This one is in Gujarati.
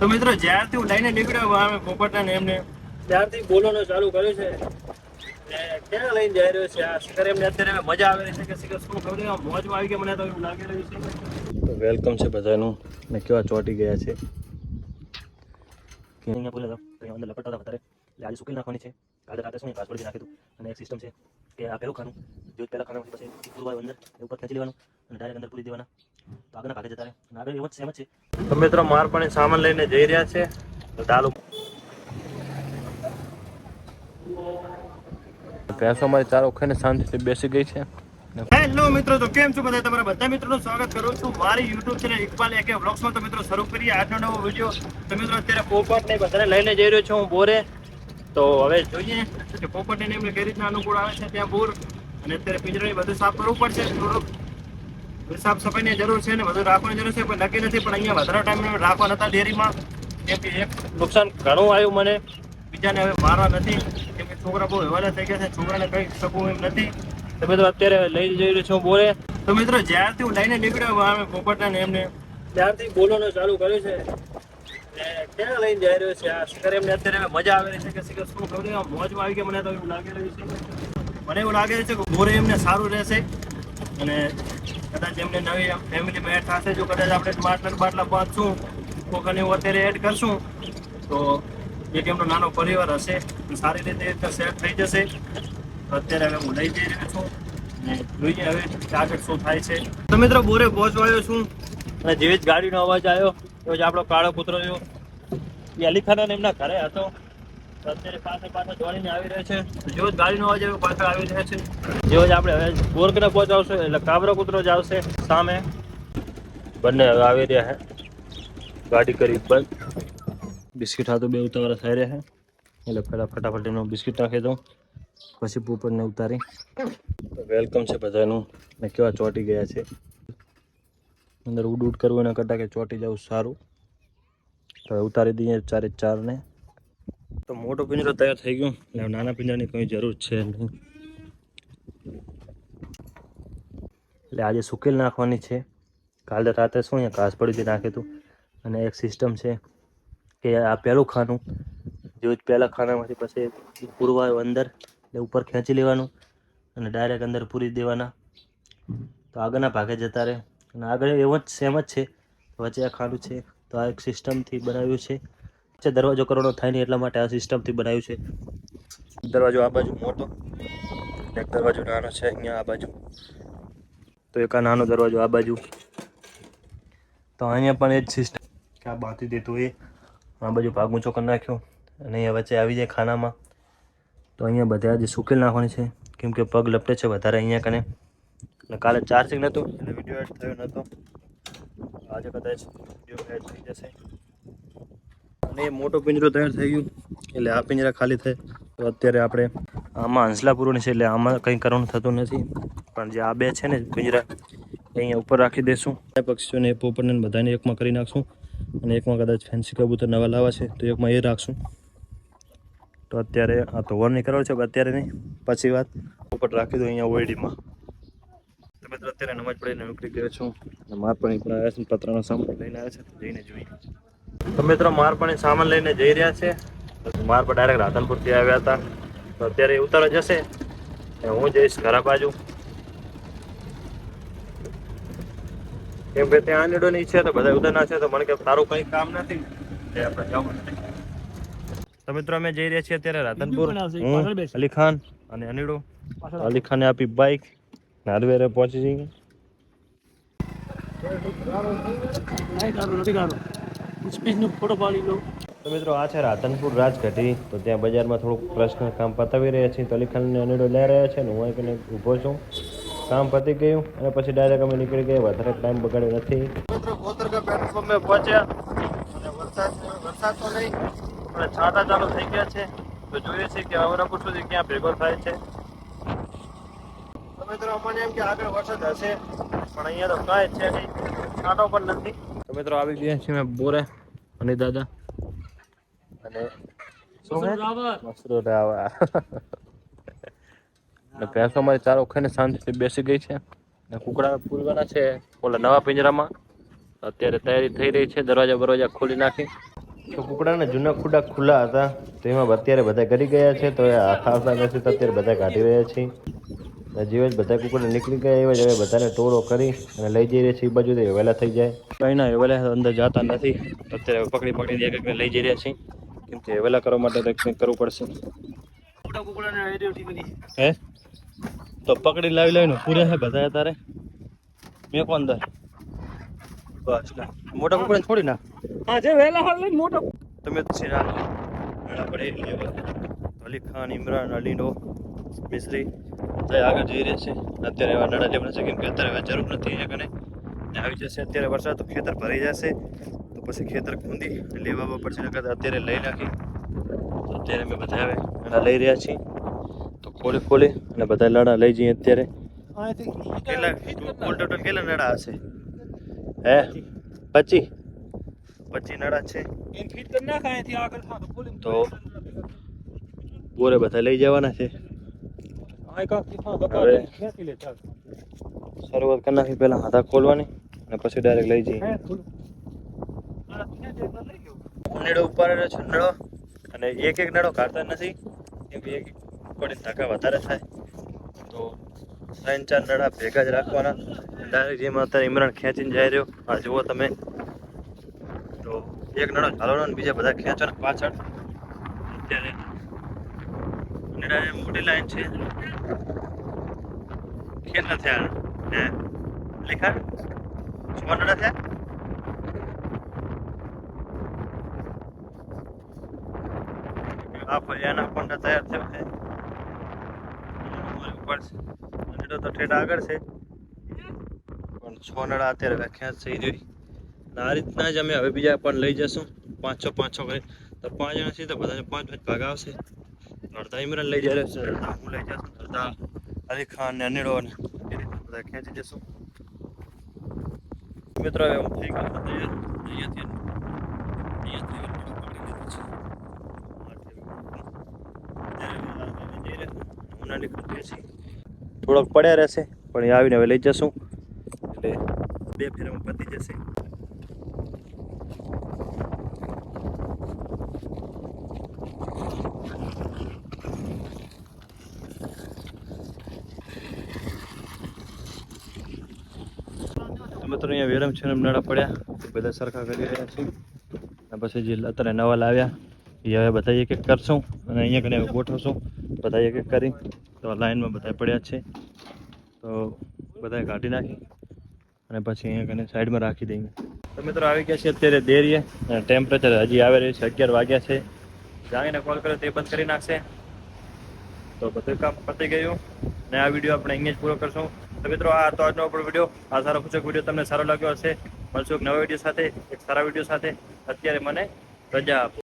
તો મિત્રો જ્યારથી હું લઈને નીકળ્યો અમે પોપટને એમને ત્યારથી બોલવાનું ચાલુ કર્યું છે. ક્યાં લઈને જઈ રહ્યો છે આ શિખર? એમને અત્યારે મજા આવે છે કે શિખર શું ખબર નહીં, મોજમાં આવી ગયા મને તો એવું લાગી રહ્યું છે. તો વેલકમ છે બધાનું ને કેવા ચોટી ગયા છે. અહીંયા બોલે તો અંદર લપટતા હતા વધારે એટલે આજે સુકી નાખવાની છે. કાલે રાતે શું કાચપડી નાખી હતું અને એક સિસ્ટમ છે કે આ પહેલું ખાનું જો પહેલા ખાનામાંથી પછી પૂરું અંદર ઉપર ખેંચી લેવાનું અને ડાયરેક્ટ અંદર પૂરી દેવાના. તો આગળના ભાગે જતા રહે અને આગળ એવું જ સેમ જ છે. તો મિત્રો માર પણ સામાન લઈને જઈ રહ્યા છે. તો ચાલો ભેંસો મારી ચારો ખાઈને શાંતિથી બેસી ગઈ છે. હેલો મિત્રો, તો કેમ છો બધા? તમારા બધા મિત્રોનું સ્વાગત કરું છું મારી યુટ્યુબ ચેનલ ઇકબાલ એકે વ્લોગ્સમાં. તો મિત્રો શરૂ કરીએ આજનો નવો વિડીયો. તો મિત્રો અત્યારે પોપટ ને બધાને લઈને જઈ રહ્યો છું હું બોરે. તો હવે જોઈએ કે પોપટ ને એમને કઈ રીતના અનુકૂળ આવે છે ત્યાં બોર. અને અત્યારે પિંજરાને બધું સાફ કરવું પડશે. થોડુંક સાફ સફાઈની જરૂર છે ને બધું રાખવાની જરૂર છે, પણ નક્કી નથી. પણ અહીંયા વધારે ટાઈમ રાખવા નતા ડેરીમાં, કેમ કે એક નુકસાન ઘણું આવ્યું મને, બીજાને હવે મારવા નથી કેમ કે છોકરા બહુ હવાલા થઈ ગયા છે, છોકરાને કહી શકું એમ નથી. તો મિત્રો અત્યારે લઈ જઈ રહ્યો છું બોરે. તો મિત્રો જ્યારથી હું લઈને નીકળ્યો અમે પોપટને એમને ત્યારથી બોલવાનું ચાલુ કર્યું છે. ક્યાં લઈને જઈ રહ્યો છે આ શિખર? એમને અત્યારે મજા આવે છે કે શિખર શું ખબર નહીં, મોજમાં આવી ગયા મને તો એવું લાગી રહ્યું છે. મને એવું લાગે છે કે બોરે એમને સારું રહેશે અને કદાચ એમને નવી ફેમિલીમાં એડ થશે. જો કદાચ આપણે બાટલા બાંધશું કોકને એવું અત્યારે એડ કરશું તો એક એમનો નાનો પરિવાર હશે, સારી રીતે સેટ થઈ જશે. અત્યારે હવે હું લઈ જઈ રહ્યો છું અને જોઈએ હવે આગળ શું થાય છે. તો મિત્રો બોરે પહોંચવાયો છું અને જેવી જ ગાડીનો અવાજ આવ્યો એવો જ આપણો કાળો કૂતરો રહ્યો એ અલીખાના એમના ઘરે હતો. અત્યારે પાછળ દોડીને આવી રહ્યો છે. જેવો જ ગાડીનો અવાજ આવ્યો પાછળ આવી રહ્યો છે. જેવો જ આપણે હવે બોરકને પહોંચાવશું એટલે કાબરો કૂતરો જ આવશે સામે. બંને હવે આવી રહ્યા છે, ગાડી કરી બંધ. બિસ્કિટ હાથો બે ઉતાવળા થઈ રહ્યા છે એટલે પહેલાં ફટાફટ એનો બિસ્કિટ નાખી દઉં પછી પોપટને ઉતારી. તો વેલકમ છે બધાનું ને કેવા ચોટી ગયા છે. અંદર ઉડ કરવું એના કરતાં કે ચોટી જવું સારું. તો ઉતારી દઈએ ચારે ચારને. તો મોટો પિંજરો તૈયાર થઈ ગયો એટલે નાના પિંજરાની કોઈ જરૂર છે નહીં. એટલે આજે સુકેલ નાખવાની છે. કાલે રાતે શું અહીંયા ઘાસ પડીથી નાખ્યું હતું અને એક સિસ્ટમ છે કે આ પહેલું ખાનું જેવું જ પહેલાં ખાનામાંથી પછી પૂરવાયું અંદર એટલે ઉપર ખેંચી લેવાનું અને ડાયરેક્ટ અંદર પૂરી દેવાના. તો આગળના ભાગે જતા રહે અને આગળ એવો જ સેમ જ છે. વચ્ચે આ ખાનું છે તો આ એક સિસ્ટમથી બનાવ્યું છે. વચ્ચે દરવાજો કરવાનો થાય નહીં એટલા માટે આ સિસ્ટમથી બનાવ્યું છે. દરવાજો આ બાજુ મોટો, એક દરવાજો નાનો છે અહીંયા આ બાજુ. તો એક આ નાનો દરવાજો આ બાજુ. તો અહીંયા પણ એ જ સિસ્ટમ કે આ બાંધી દેતું એ આ બાજુ ભાગ ઊંચો કરી નાખ્યો અને અહીંયા વચ્ચે આવી જાય ખાનામાં. તો અહીંયા બધે આજે સુકેલ નાખવાની છે કેમ કે પગ લપટે છે વધારે અહીંયા કને. અને કાલે ચાર્જિંગ નહોતું એટલે વિડીયો એડ થયો નહોતો. આજે કદાચ વિડીયો એડ થઈ જશે. અને એ મોટો પિંજરો તૈયાર થઈ ગયું એટલે આ પિંજરા ખાલી થાય. તો અત્યારે આપણે આમાં હંસલા પૂરવાની છે એટલે આમાં કંઈ કરવાનું થતું નથી. પણ જે આ બે છે ને પિંજરા એ અહીંયા ઉપર રાખી દઈશું. પક્ષીઓને પોપટને બધાને એકમાં કરી નાખશું અને એકમાં કદાચ ફેન્સી કબૂતર નવા લાવવા છે તો એકમાં એ રાખશું. તો અત્યારે આ તો વર નહીં કરવાનું છે અત્યારે નહીં, પછી વાત. પોપટ રાખી દો અહીંયા ઓયડીમાં. તો મિત્રો અત્યારે નમાજ પડીને નીકળી ગયો છું અને માર પણ પણ આવ્યા છે, પતરાનો સામાન લઈને આવ્યા છે તો જઈને જોઈએ. તો મિત્રો માર પણ સામાન લઈને જઈ રહ્યા છે. માર પર ડાયરેક્ટ રાધનપુરથી આવ્યા હતા તો અત્યારે ઉતારો જશે. હું જઈશ ઘરા બાજુ કેમ કે ત્યાં આંધળોની છે તો બધા ઉધર ના છે તો મને કે તારું કંઈ કામ નથી એ આપણે જવું નથી. તો મિત્રો અમે જઈ રહ્યા છીએ અત્યારે રાધનપુર. હું અલીખાન અને અનિડો. અલીખાને આપી બાઇક હાર્ડવેરે પહોંચી જઈએ. તો મિત્રો આ છે રાધનપુર રાજઘાટી. તો ત્યાં બજારમાં થોડુંક પર્સનલ કામ પતાવી રહ્યા છીએ. તો અલીખાન અને અનિડો લઈ રહ્યા છે ને હું અહીં ઊભો છું. કામ પતી ગયું અને પછી ડાયરેક્ટ અમે નીકળી ગયા. વધારે ટાઈમ બગાડ્યો નથી. કોતરગા પેટ્રોલ પંપે પહોંચ્યા અને વરસાદ તો નહીં પણ છાંટા ચાલુ થઈ ગયા છે. તો જોઈએ છે કે અવરાપુર સુધી ક્યાં ભેગો થાય છે. તો મિત્રો અમને એમ કે આગળ વરસાદ હશે પણ અહીંયા તો કાંઈ છે નહીં, છાંટો પણ નથી. તો મિત્રો આવી ગયા છીએ બોરે અને દાદા અને મસરૂ રાવા. ભેંસો મારી ચારો ખાઈને શાંતિથી બેસી ગઈ છે. કુકડા પૂરવાના છે ઓલા નવા પિંજરામાં. અત્યારે તૈયારી થઈ રહી છે. દરવાજા બરવાજા ખોલી નાખી તો કુકડાના જૂના ખુડા ખુલ્લા હતા તો એમાં અત્યારે બધા કરી ગયા છે તો એ હાથ આવતા નથી તો અત્યારે બધા કાઢી રહ્યા છે. જેવા જ બધા કુકડા નીકળી ગયા એવા જ હવે બધાને ટોળો કરી અને લઈ જઈ રહ્યા છે એ બાજુ વેલા થઈ જાય. કઈ ના વેલા અંદર જતા નથી અત્યારે પકડી પકડીને એક લઈ જઈ રહ્યા છીએ કેમ કે વેલા કરવા માટે કંઈક કરવું પડશે. હે તો પકડી લાવી લાવીને પૂરે છે બધા તારે મેં કોણ દર બસ મોટા કુકડા છોડી ના આજે વેલા હાલ લઈને મોટો તમે સિરાજ અલી ખાન ઇમરાન અલીનો મિસ્ત્રી આગળ જઈ રહ્યા છે. અત્યારે એવા નડા લેવાના છે કેમ કે અત્યારે જરૂર નથી અહીંયા કને આવી જશે. અત્યારે વરસાદ તો ખેતર ભરાઈ જશે તો પછી ખેતર ખૂંદી લેવા પડશે અત્યારે લઈ નાખી. તો અત્યારે અમે બધા હવે નડા લઈ રહ્યા છીએ તો ખોલી અને બધા નડા લઈ જઈએ. અત્યારે કેટલા કુલ ટોટલ કેટલા નડા હશે? હે 25 નડા છે તો બોરે બધા લઈ જવાના છે. હવે શરૂઆત કરી નાખી પહેલા હાથા ખોલવાની અને પછી ડાયરેક્ટ લઈ જઈએ. નળો ઉપાડેલો છે નળો અને એક નળો કાઢતા નથી કેમ કે એક પડીને ધાકા વધારે થાય તો 3-4 નળા ભેગા જ રાખવાના. ડાયરેક્ટ જેમાં અત્યારે ઇમરાન ખેંચીને જાય રહ્યો આ જુઓ તમે તો એક નળો ઝાલવાનો અને બીજા બધા ખેંચવાના પાછળ. અત્યારે મોટી લાઈન છે કેટલા થયા હે લેખા 6 નળા થયા. આ એના કોન્ટા તૈયાર થયો છે તો ઠેઠ આગળ છે પણ 6 નળા અત્યારે ખેંચ થઈ જોઈ. આ રીતના જ અમે હવે બીજા પણ લઈ જશું 5-6 કરી તો 5 જણા છે તો બધાને 5 ભાગ આવશે. અડધા ઇમરાન લઈ જાય છે અડધા હું લઈ જશું અડધા અલી ખાન ને અનેડો ને બધા ખેંચી જશું. મિત્રો હવે હું થઈ ગયો થોડોક પડ્યા રહેશે પણ એ આવીને હવે લઈ જશું એટલે 2 ફેરામાં પતી જશે. મિત્રો અહીંયા વેરમ છે નળા પડ્યા બધા સરખા કરી રહ્યા છે અને પછી જે અત્યારે નવા લાવ્યા એ હવે બધા એક એક કરશું અને અહીંયા કને ગોઠવશું બધા એક એક કરી તો લાઈનમાં બધા પડ્યા છે તો બધા કાઢી નાખી અને પછી અહીંયા કને સાઈડમાં રાખી દઈએ. તો મિત્રો આવી ગયા છે અત્યારે દેરીએ અને ટેમ્પરેચર હજી આવે રહ્યું છે 11 વાગ્યા છે. જાણીને કોલ કર્યો તે બંધ કરી નાખશે તો બધું કામ પતી ગયું અને આ વિડીયો આપણે અહીંયા જ પૂરો કરશું. તો મિત્રો આ તો આજનો આપણો વિડીયો આ સારો પૂછક વિડીયો તમને સારો લાગ્યો હશે. મળશું એક નવા વિડીયો સાથે એક સારા વિડીયો સાથે. અત્યારે મને રજા આપો.